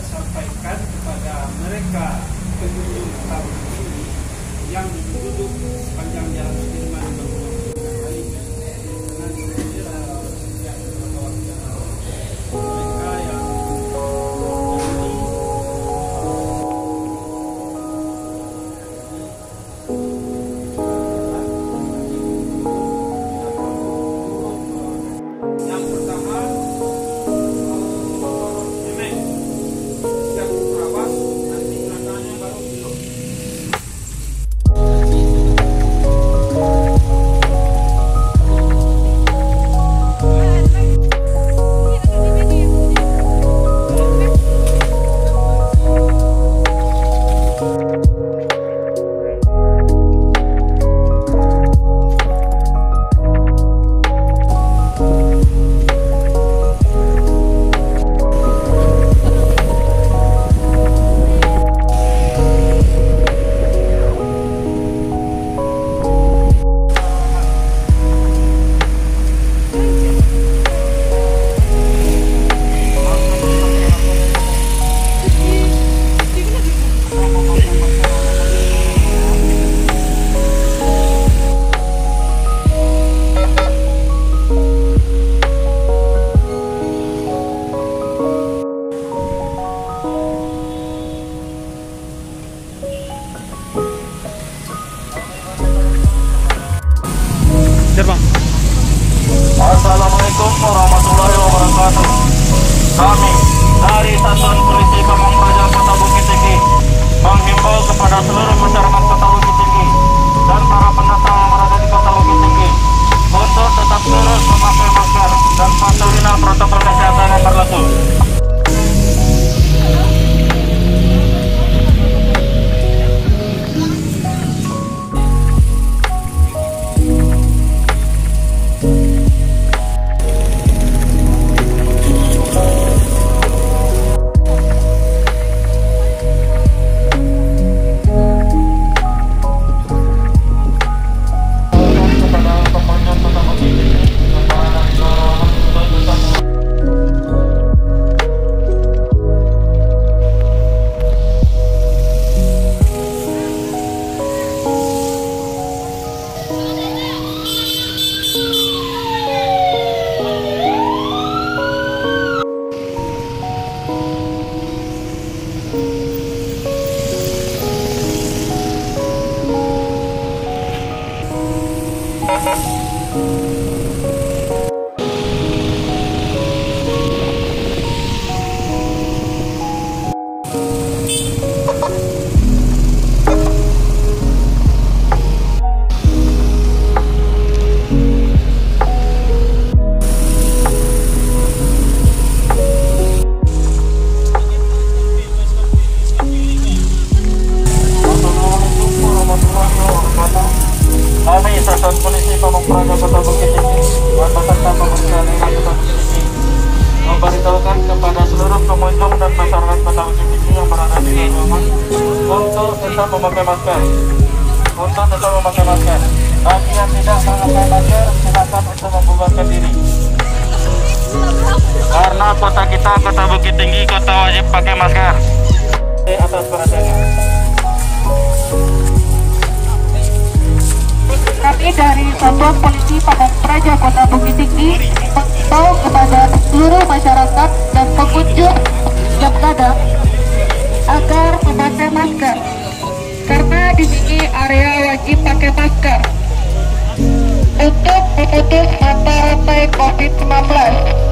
sampaikan kepada mereka pengunjung taman ini yang duduk sepanjang Jalan Sudirman mereka yang yang pertama siap perawat, nanti katanya baru belum. Assalamualaikum warahmatullahi wabarakatuh. Kami dari Satuan Polisi Pamong Praja Kota Bukit Tinggi menghimbau kepada seluruh masyarakat Kota Bukit Tinggi dan para pendatang yang berada di Kota Bukit Tinggi untuk tetap terus memakai masker dan patuhilah protokol kesehatan yang berlaku. Kami Satuan Polisi Pamong Praja Kota Bukit Tinggi dan beserta pemeriksaan Kota Bukit Tinggi memberitahukan kepada seluruh pengunjung dan masyarakat Kota Bukit Tinggi yang berada di lingkungan untuk tetap memakai masker. Bagi yang tidak memakai masker, silakan untuk membubarkan diri. Karena kota kita, Kota Bukit Tinggi, kota wajib pakai masker. Atas perhatiannya. Kami dari Satuan Polisi Pamong Praja Kota Bukit Tinggi menghimbau kepada seluruh masyarakat dan pengunjung yang ada agar memakai masker karena di sini area wajib pakai masker untuk memutus mata rantai COVID-19.